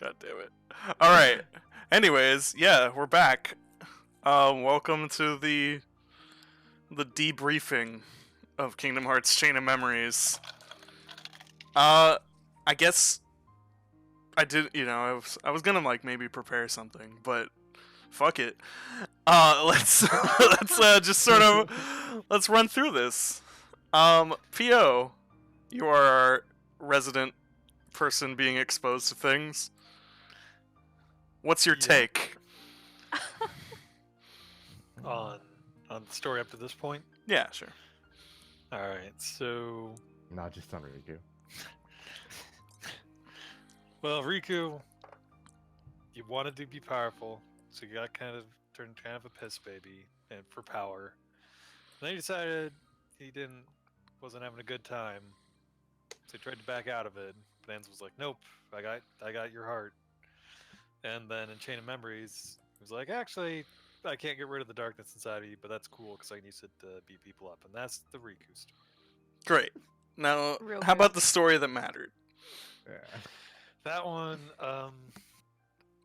God damn it. Alright. Anyways, yeah, we're back. Welcome to the debriefing of Kingdom Hearts Chain of Memories. I guess I did, I was gonna like maybe prepare something, but fuck it. Let's just sort of let's run through this. PO, you are our resident person being exposed to things. What's your take? On the story up to this point? Yeah, sure. Alright, so... Not just on Riku. Well, Riku, you wanted to be powerful, so you got turned kind of a piss baby and for power. Then he decided he wasn't having a good time, so he tried to back out of it. But Ans was like, "Nope, I got your heart." And then in Chain of Memories, he was like, "Actually, I can't get rid of the darkness inside of you, but that's cool because I can use it to beat people up." And that's the Riku story. Great. Now, Real how good. about the story that mattered? Yeah. That one,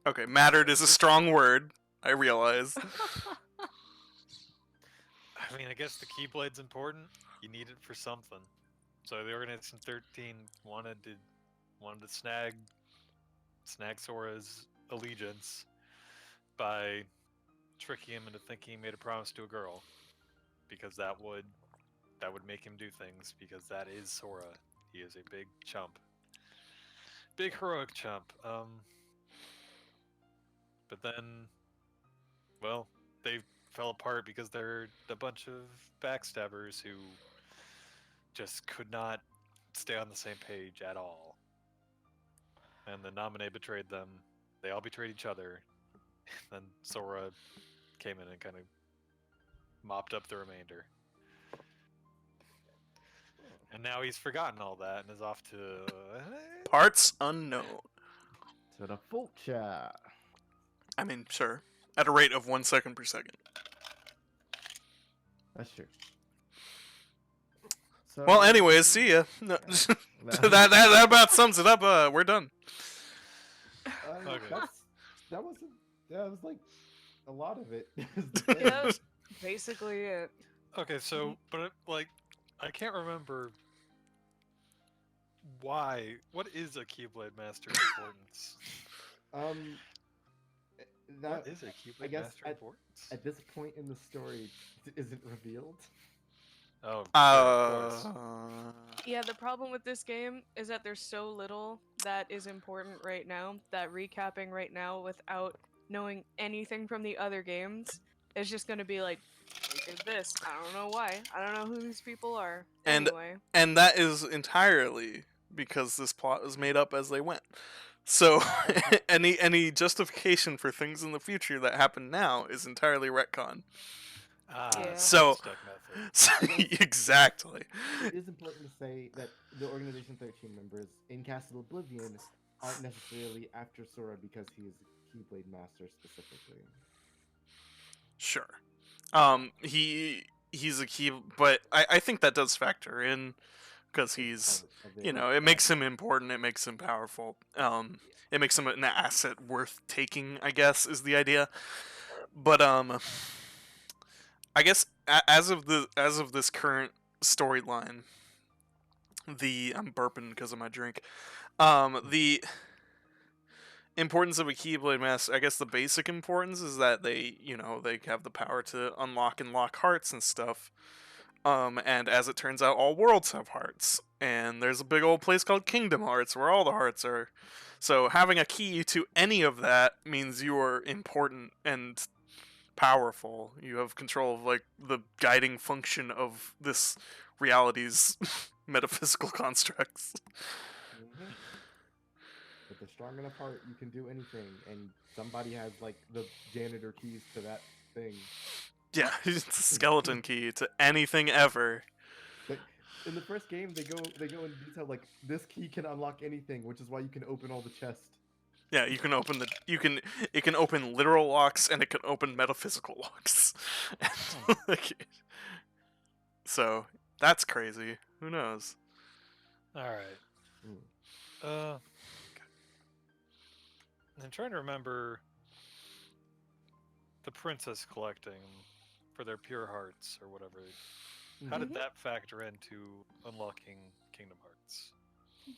Okay, mattered is a strong word, I realize. I mean, I guess the Keyblade's important. You need it for something. So the Organization 13 wanted to snag Sora's allegiance by tricking him into thinking he made a promise to a girl, because that would make him do things, because that is Sora. He is a big chump. Big heroic chump. But then, well, they fell apart because they're a bunch of backstabbers who just could not stay on the same page at all. And the Naminé betrayed them. They all betrayed each other. Then Sora came in and kind of mopped up the remainder. And now he's forgotten all that and is off to... Parts unknown. To the future. I mean, sure. At a rate of 1 second per second. That's true. So, Well, anyways, see ya. No, that about sums it up. We're done. Okay. That was like a lot of it. Yeah, basically it. Okay, so, but like, I can't remember why. What is a Keyblade Master's importance? That What is a Keyblade I guess Master importance? at this point in the story isn't revealed. Oh, sure, of course. Yeah, the problem with this game is that there's so little that is important right now that recapping right now without knowing anything from the other games is just gonna be like, look at this. I don't know why. I don't know who these people are. And- Anyway. And that is entirely because this plot was made up as they went. So, any justification for things in the future that happen now is entirely retcon. Yeah. So- stuck method. So, exactly. It is important to say that the Organization 13 members in Castle Oblivion aren't necessarily after Sora because he is a Keyblade Master specifically. Sure. He's a key, but I think that does factor in because he's, it makes him important. It makes him powerful. It makes him an asset worth taking, I guess, is the idea. But I guess as of this current storyline, I'm burping because of my drink. The importance of a Keyblade Master, I guess the basic importance is that they have the power to unlock and lock hearts and stuff. And as it turns out, all worlds have hearts. And there's a big old place called Kingdom Hearts where all the hearts are. So having a key to any of that means you are important and powerful. You have control of, like, the guiding function of this reality's metaphysical constructs. Mhm. With a strong enough heart, you can do anything, and somebody has like the janitor keys to that thing. Yeah, it's a skeleton key to anything ever. But in the first game, they go into detail like this key can unlock anything, which is why you can open all the chests. Yeah, it can open literal locks and it can open metaphysical locks. So that's crazy. Who knows? All right. Mm. I'm trying to remember the princess collecting for their pure hearts or whatever. How did Mhm. that factor into unlocking Kingdom Hearts?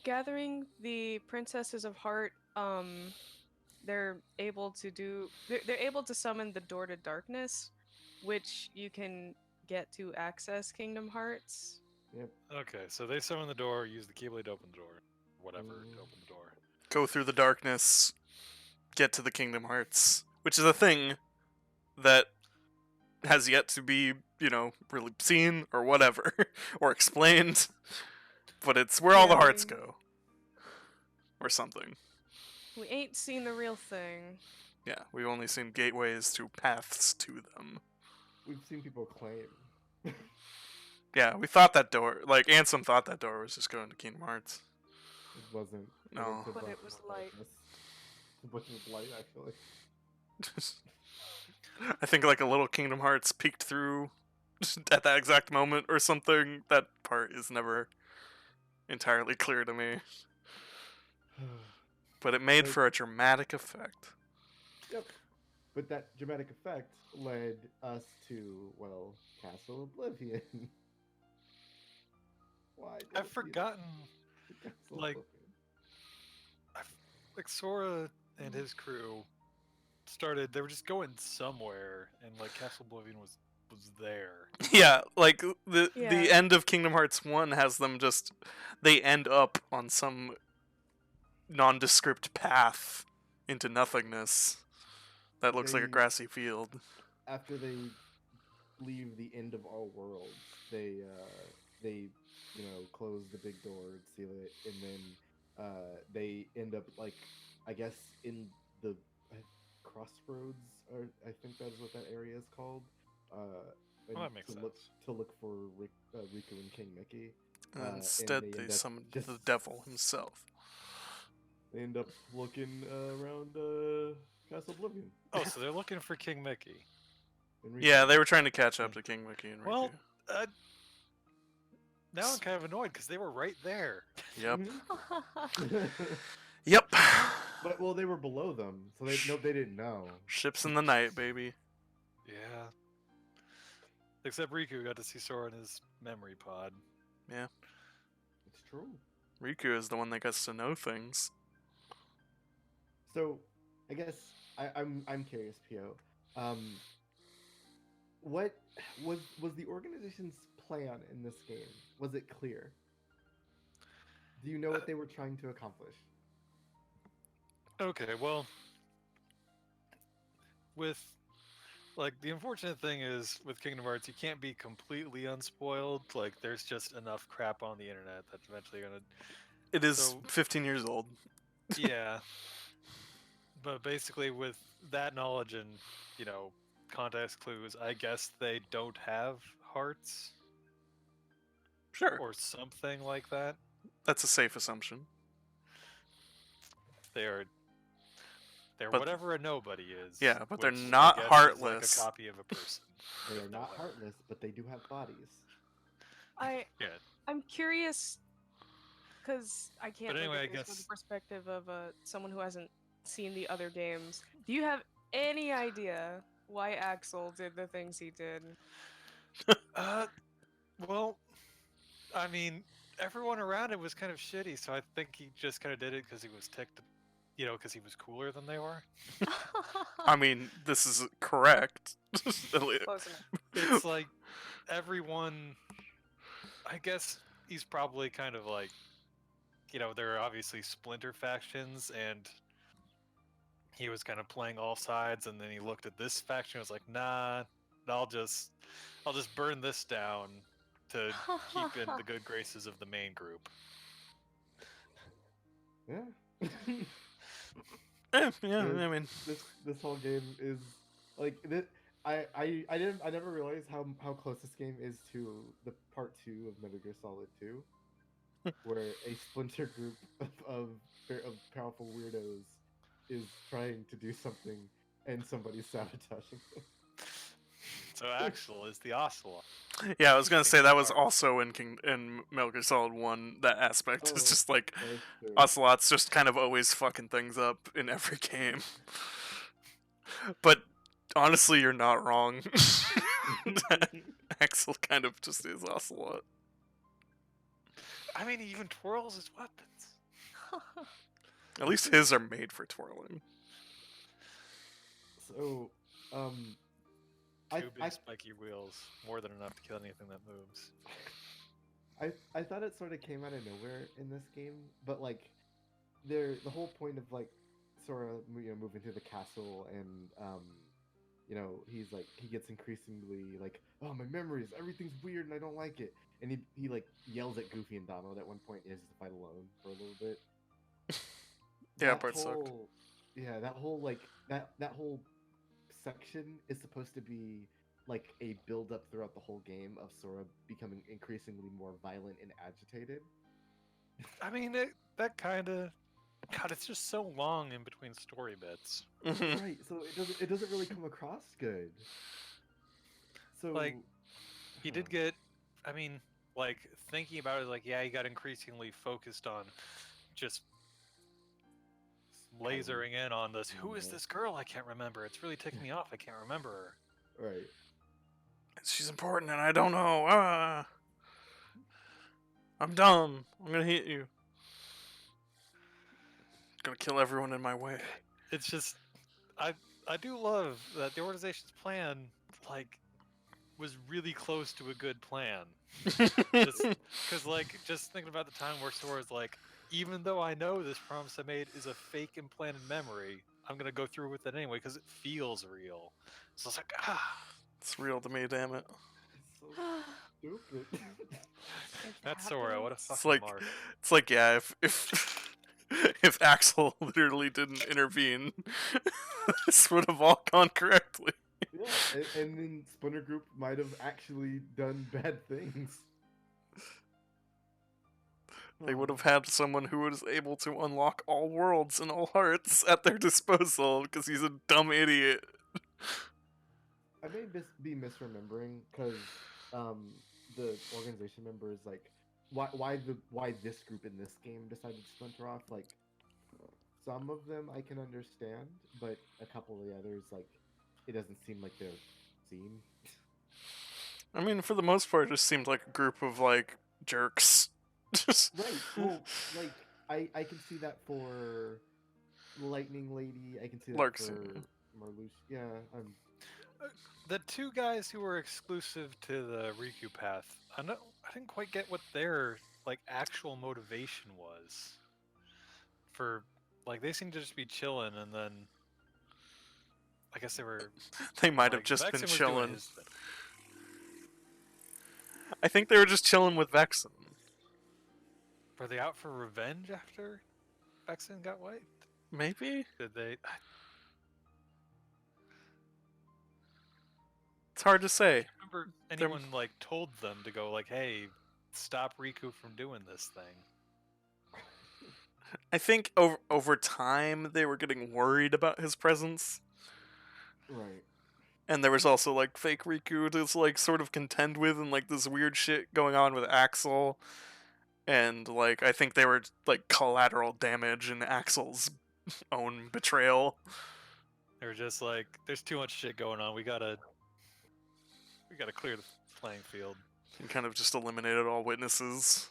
Gathering the princesses of heart, they're able to do. They're able to summon the door to darkness, which you can get to access Kingdom Hearts. Yep. Okay, so they summon the door, use the Keyblade to open the door, whatever, to Mhm. open the door. Go through the darkness, get to the Kingdom Hearts, which is a thing that has yet to be, really seen or whatever, or explained. But it's where all the Yeah, hearts go. Or something. we ain't seen the real thing. Yeah, we've only seen gateways to paths to them. We've seen people claim. Yeah, we thought that door, Ansem thought that door was just going to Kingdom Hearts. It wasn't. No. It's a But bunch it was of light. darkness. It's a bunch of light, actually. I think a little Kingdom Hearts peeked through at that exact moment or something. That part is never entirely clear to me. But it made Like- for a dramatic effect. Yep. But that dramatic effect led us to, well, Castle Oblivion. Why? did I've it lead us forgotten, to Castle like- Oblivion? like Sora and his crew started. They were just going somewhere, and like Castle Oblivion was there. Yeah, the Yeah. end of Kingdom Hearts 1 has them they end up on some nondescript path into nothingness that looks like a They- grassy field. After they leave the end of all worlds, they close the big door and seal it, and then they end up I guess in the crossroads, or I think that's what that area is called. And Well, that makes to look sense. to look for Riku and King Mickey. And and instead, they they end up summoned just- the devil himself. They end up looking around Castle Oblivion. Oh, so they're looking for King Mickey. and Riku. Yeah, they were trying to catch up to King Mickey and Riku. Well, now I'm kind of annoyed because they were right there. Yep. Mhm. Yep. But they were below them, so they didn't know. Ships in the night, baby. Yeah. Except Riku got to see Sora in his memory pod. It's true. Riku is the one that gets to know things. So, I guess I'm curious, Pio. What was the organization's plan in this game? Was it clear? Do you know what they were trying to accomplish? Okay, well, with the unfortunate thing is with Kingdom Hearts, you can't be completely unspoiled. Like, there's just enough crap on the internet that's eventually gonna. It is So- 15 years old. Yeah. But basically, with that knowledge and context clues, I guess they don't have hearts Sure. or something like that. That's a safe assumption. They're But- whatever a nobody is. Yeah, but they're which I not guess is heartless. like a copy of a person. They are not heartless, but they do have bodies. Yeah. I'm curious because I can't But anyway, look at I this from guess- the perspective of someone who hasn't seen the other games. Do you have any idea why Axel did the things he did? Well, I mean, everyone around him was kind of shitty, so I think he just kind of did it because he was ticked, because he was cooler than they were. I mean, this is correct. Close enough. It's like everyone. I guess he's probably kind of like, there are obviously splinter factions, and he was kind of playing all sides, and then he looked at this faction and was like, nah, I'll just burn this down to keep in the good graces of the main group. Yeah. Yeah, I mean, this whole game is like this. I never realized how close this game is to the part 2 of Metal Gear Solid 2, where a splinter group of powerful weirdos is trying to do something and somebody's sabotaging them. So Axel is the ocelot. Yeah, I was gonna say that was Kingdom also in Metal Gear Solid 1. That aspect is Oh, just like that's true. Ocelot's just kind of always fucking things up in every game. But honestly, you're not wrong. Axel kind of just is Ocelot. I mean, he even twirls his weapons. At least his are made for twirling. So, Two big I spiky wheels, more than enough to kill anything that moves. I thought it sort of came out of nowhere in this game, but like, the whole point of like Sora, moving to the castle and he's like he gets increasingly like, oh, my memories, everything's weird and I don't like it, and he like yells at Goofy and Donald at one point. He has to fight alone for a little bit. Yeah, That part sucked. whole yeah, that whole like that whole section is supposed to be like a build up throughout the whole game of Sora becoming increasingly more violent and agitated. I mean, that kind of. God, it's just so long in between story bits. Mhm. Right, so it doesn't really come across good. So Like, he did get. I mean, like, thinking about it, like, yeah, he got increasingly focused on just lasering in on this. Who is this girl? I can't remember. It's really ticking me off. I can't remember her. right. She's important and I don't know. I'm dumb. I'm gonna hit you. Gonna kill everyone in my way. It's just, I do love that the organization's plan, like, was really close to a good plan. Because, like, just thinking about the time where Sora's like, even though I know this promise I made is a fake implanted memory, I'm gonna go through with it anyway because it feels real. So it's like, It's real to me, damn it. It's so stupid. that's Sora. What a It's fucking like, mark. it's like, yeah, if if Axel literally didn't intervene, this would have all gone correctly. Yeah, and then Splinter Group might have actually done bad things. They would have had someone who was able to unlock all worlds and all hearts at their disposal because he's a dumb idiot. I may be misremembering because the organization members like why this group in this game decided to splinter off. Like, some of them I can understand, but a couple of the others, like, it doesn't seem like they're seen. I mean, for the most part, it just seemed like a group of, like, jerks. Right. Well, like, I can see that for Lightning Lady. I can see that Larkson. for Marluxia. Yeah. The two guys who were exclusive to the Riku path, I didn't quite get what their like actual motivation was. For like, they seemed to just be chilling, and then I guess they were. They might have like, just Vexen been was doing chilling. his thing. I think they were just chilling with Vexen. Were they out for revenge after Vexen got wiped? Maybe? Did they? It's hard to say. Remember anyone like told them to go like, "Hey, stop Riku from doing this thing"? I think over time they were getting worried about his presence. Right. And there was also, like, fake Riku to, like, sort of contend with, and, like, this weird shit going on with Axel. And, like, I think they were, like, collateral damage in Axel's own betrayal. They were just like, "There's too much shit going on. We gotta clear the playing field." And kind of just eliminated all witnesses.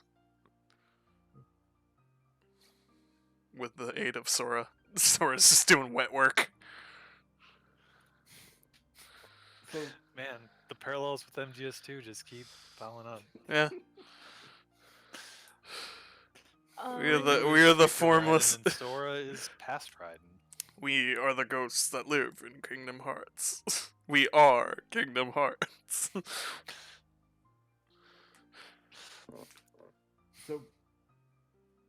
With the aid of Sora. Sora's just doing wet work. So Man, the parallels with MGS2 just keep piling up. Yeah. We are Riku the is future formless. riding and Sora is past riding. We are the ghosts that live in Kingdom Hearts. We are Kingdom Hearts. So,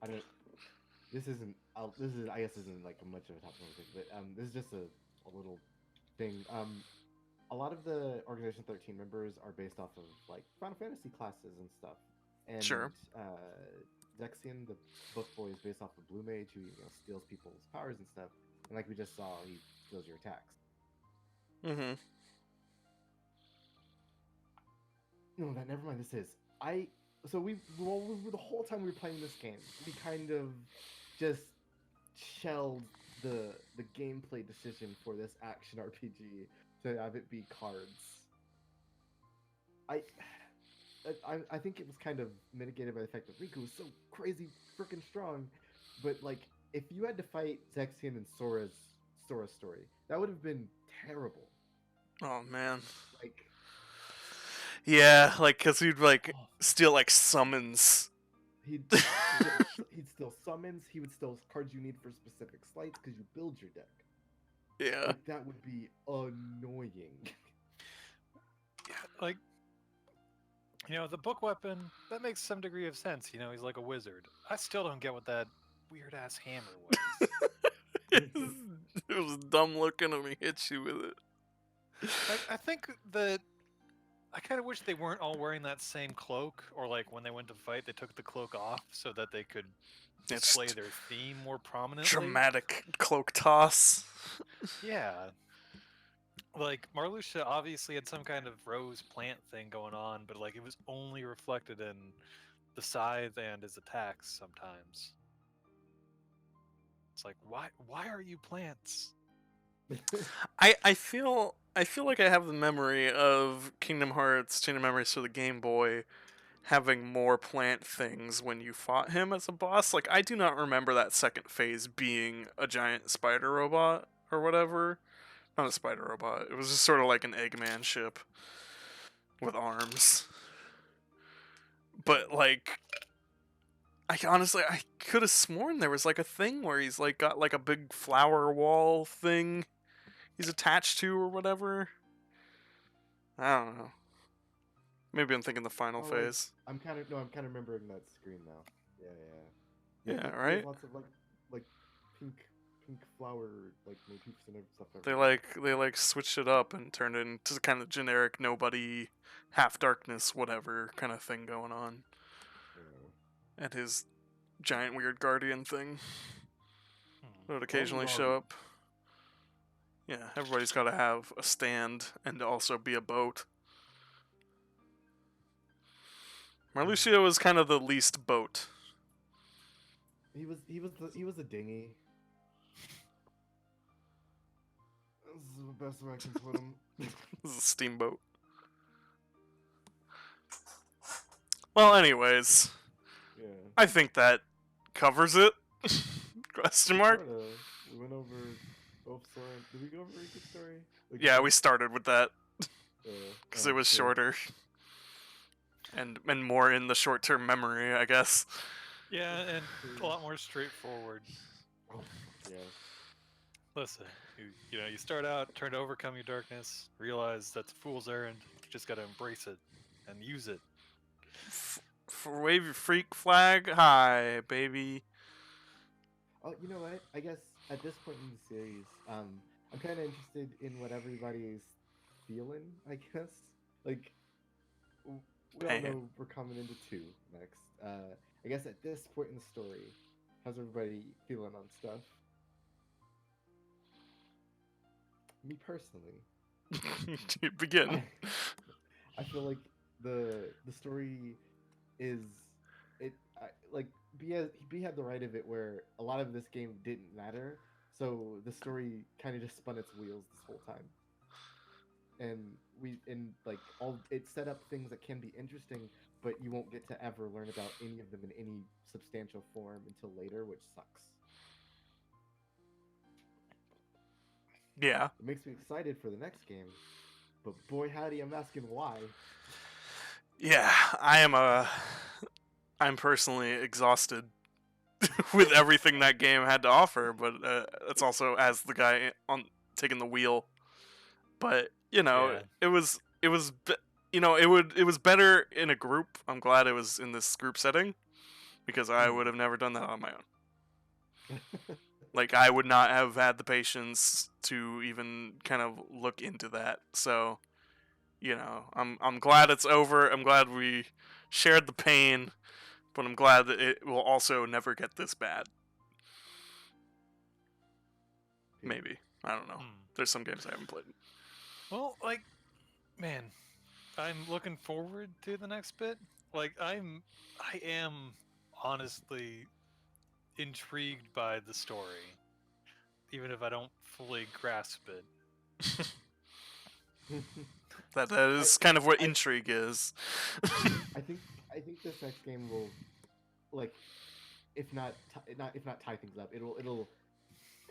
I don't. This isn't. This is. I guess isn't like much of a topic, but this is just a little thing. A lot of the Organization 13 members are based off of like Final Fantasy classes and stuff. And Sure. Zexion, the book boy, is based off of Blue Mage, who steals people's powers and stuff. And like we just saw, he steals your attacks. Mm-hmm. no, that never mind. This is so the whole time we were playing this game, we kind of just shelled the gameplay decision for this action RPG to have it be cards. I think it was kind of mitigated by the fact that Riku was so crazy freaking strong, but like if you had to fight Zexion and Sora's story, that would have been terrible. Oh man. Like Yeah, like because he'd like oh, steal like summons. he'd still summons. He would still cards you need for specific slights because you build your deck. Yeah. Like that would be annoying. Like, you know, the book weapon, that makes some degree of sense. You know, he's like a wizard. I still don't get what that weird ass hammer was. It was dumb looking and he hits you with it. I think that I kind of wish they weren't all wearing that same cloak, or like when they went to fight, they took the cloak off so that they could It's display their theme more prominently. dramatic cloak toss. Yeah. Like, Marluxia obviously had some kind of rose plant thing going on, but like it was only reflected in the scythe and his attacks sometimes. It's like, why are you plants? I feel like I have the memory of Kingdom Hearts Chain of Memories for the Game Boy having more plant things when you fought him as a boss. Like I do not remember that second phase being a giant spider robot or whatever. Not a spider robot. It was just sort of like an Eggman ship with arms. But like I could have sworn there was like a thing where he's like got like a big flower wall thing he's attached to or whatever. I don't know. Maybe I'm thinking the final phase. I'm kind of remembering that screen now. Yeah, there's right? lots of like pink flower like motifs and stuff. They everywhere. like switched it up and turned it into kind of generic nobody, half darkness, whatever kind of thing going on. Yeah. And his giant weird guardian thing Hmm. would occasionally show up. Yeah, everybody's got to have a stand and also be a boat. Marluxia was kind of the least boat. He was a dinghy. This is the best way I can put him. This is a steamboat. Well, anyways, Yeah. I think that covers it. Question mark? Sorta. We went over both Sora. Did we go over Riku's story? Like, Yeah, we started with that uh, because it was shorter and more in the short-term memory, I guess. Yeah, and a lot more straightforward. Oh, yeah. Listen, you know, you start out, trying to overcome your darkness, realize that's a fool's errand. You just gotta embrace it and use it. Wave your freak flag high, baby. Oh, you know what? I guess at this point in the series, I'm kind of interested in what everybody's feeling. I guess like we all Pain. know we're coming into 2 next. I guess at this point in the story, how's everybody feeling on stuff? Me personally, Begin. I feel like the story is like B had the right of it where a lot of this game didn't matter, so the story kind of just spun its wheels this whole time, and like all it set up things that can be interesting, but you won't get to ever learn about any of them in any substantial form until later, which sucks. Yeah. It makes me excited for the next game, but boy howdy, I'm asking why. Yeah, I'm personally exhausted with everything that game had to offer, but it's also as the guy on taking the wheel. But you know, Yeah. it was you know, it was better in a group. I'm glad it was in this group setting because I would have never done that on my own. Like I would not have had the patience to even kind of look into that. So, you know, I'm glad it's over. I'm glad we shared the pain, but I'm glad that it will also never get this bad. Maybe. I don't know. There's some games I haven't played. Well, like, man, I'm looking forward to the next bit. Like I am honestly intrigued by the story, even if I don't fully grasp it. That I, is kind of what I, intrigue is. I think this next game will, like, if not tie things up, it'll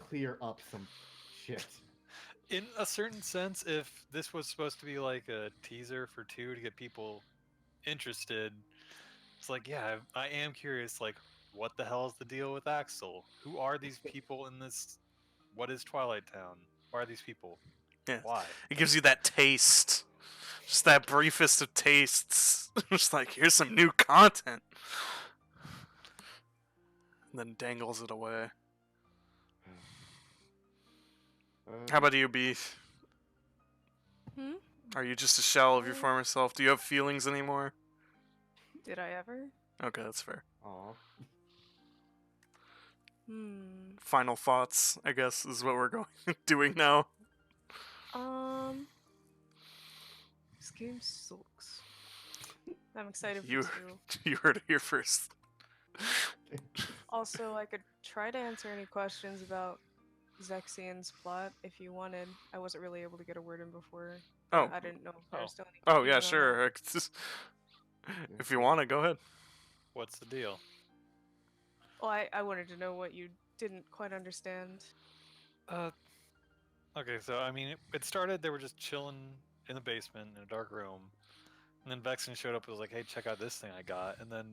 clear up some shit. In a certain sense, if this was supposed to be like a teaser for 2 to get people interested, it's like, yeah, I am curious, like, what the hell is the deal with Axel? Who are these people in this? What is Twilight Town? Why are these people? Yeah, Why? it gives you that taste, just that briefest of tastes. Just like, here's some new content, and then dangles it away. How about you, Beef? Hmm? Are you just a shell of your former self? Do you have feelings anymore? Did I ever? Okay, that's fair. Aw. Hmm. Final thoughts, I guess, is what we're doing now. This game sucks. I'm excited for You 2. you heard it here first. Also, I could try to answer any questions about Zexian's plot if you wanted. I wasn't really able to get a word in before. Oh, I didn't know if there were still any oh questions yeah, around sure. If you want to, go ahead. What's the deal? that. Well, I wanted to know what you didn't quite understand. Okay, so I mean, it started. They were just chilling in the basement in a dark room, and then Vexen showed up and was like, "Hey, check out this thing I got." And then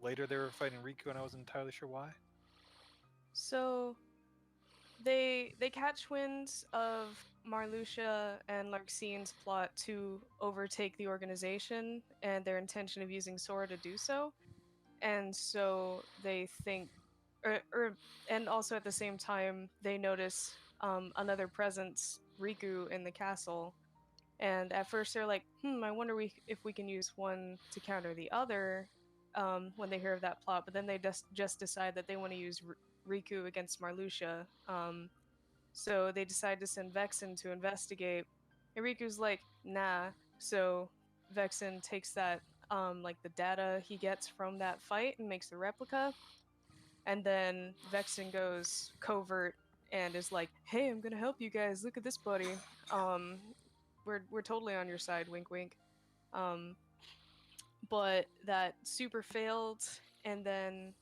later they were fighting Riku, and I wasn't entirely sure why. So they catch wind of Marluxia and Larxine's plot to overtake the organization and their intention of using Sora to do so. And so they think and also at the same time they notice another presence, Riku, in the castle. And at first they're like, I wonder if we can use one to counter the other when they hear of that plot. But then they just decide that they want to use Riku against Marluxia. So they decide to send Vexen to investigate. And Riku's like, nah. So Vexen takes that, like the data he gets from that fight and makes the replica. And then Vexen goes covert and is like, hey, I'm gonna help you guys. Look at this, buddy. Um, we're totally on your side, wink wink. Um, but that super failed, and then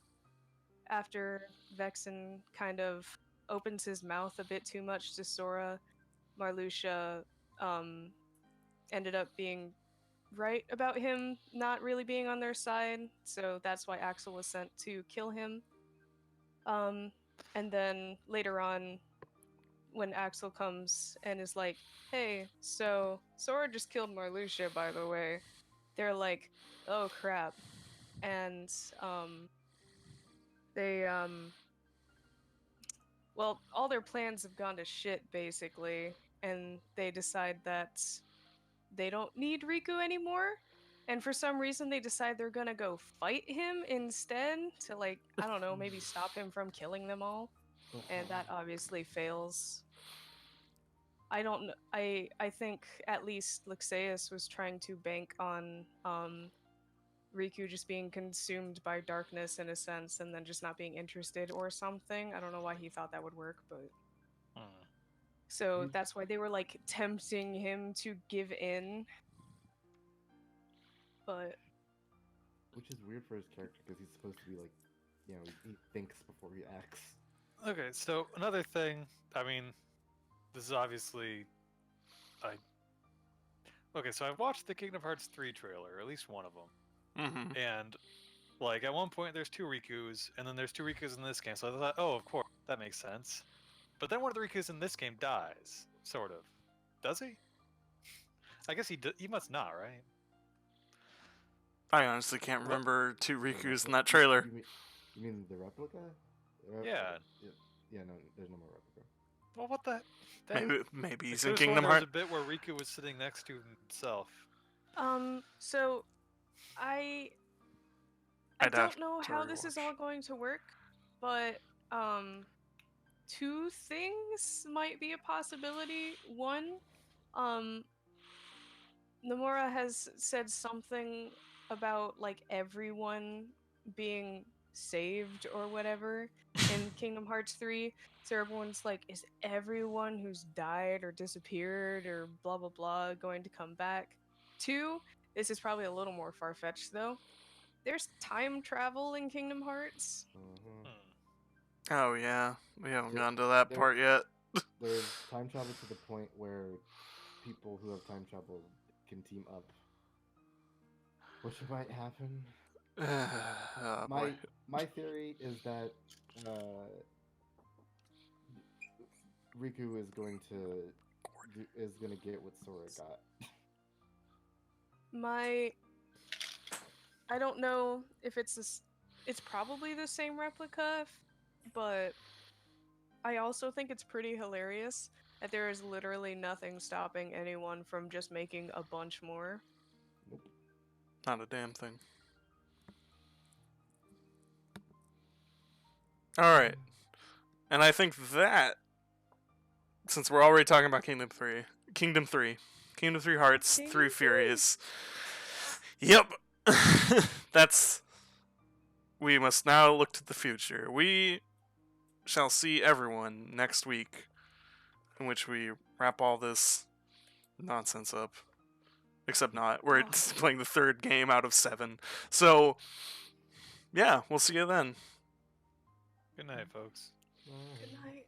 after Vexen kind of opens his mouth a bit too much to Sora, Marluxia um, ended up being right about him not really being on their side, so that's why Axel was sent to kill him. And then later on, when Axel comes and is like, hey, so Sora just killed Marluxia, by the way, they're like, oh crap. And they well, all their plans have gone to shit basically, and they decide that they don't need Riku anymore. And for some reason they decide they're gonna go fight him instead to, like, I don't know, maybe stop him from killing them all. And that obviously fails. I don't know. I think at least Luxeus was trying to bank on Riku just being consumed by darkness in a sense and then just not being interested or something. I don't know why he thought that would work, but so that's why they were like tempting him to give in. But Which is weird for his character because he's supposed to be like, you know, he thinks before he acts. Okay, so another thing. I mean, this is obviously. Okay, so I've watched the Kingdom Hearts 3 trailer, or at least one of them, Mm-hmm. and like at one point there's 2 Rikus, and then there's 2 Rikus in this game. So I thought, oh, of course, that makes sense. But then one of the Rikus in this game dies, sort of. Does he? I guess he must not, right? I honestly can't What? remember 2 Rikus in that trailer. You mean the replica? Yeah. Yeah, no, there's no more replica. Well, what the? Maybe I he's could've in sworn Kingdom there was Hearts. a bit where Riku was sitting next to himself. so I I'd have don't know to how this is rewatch. all going to work, but 2 things might be a possibility. One, Nomura has said something about like everyone being saved or whatever in Kingdom Hearts 3. So everyone's like, is everyone who's died or disappeared or blah blah blah going to come back? 2, this is probably a little more far fetched though. There's time travel in Kingdom Hearts. Mhm. Oh yeah, we haven't Yeah, gotten to that there- part yet. There's time travel to the point where people who have time travel can team up, which might happen. Oh, My boy. my theory is that uh, Riku is going to get what Sora got. I don't know if it's probably the same replica, but I also think it's pretty hilarious that there is literally nothing stopping anyone from just making a bunch more. Nope. Not a damn thing. Alright. And I think that, since we're already talking about Kingdom 3 Hearts, Kingdom 3 3. Furious. Yep. We must now look to the future. We shall see everyone next week, in which we wrap all this nonsense up. Except not. We're playing the 3rd game out of 7. So, yeah, we'll see you then. Good night, folks. Good night.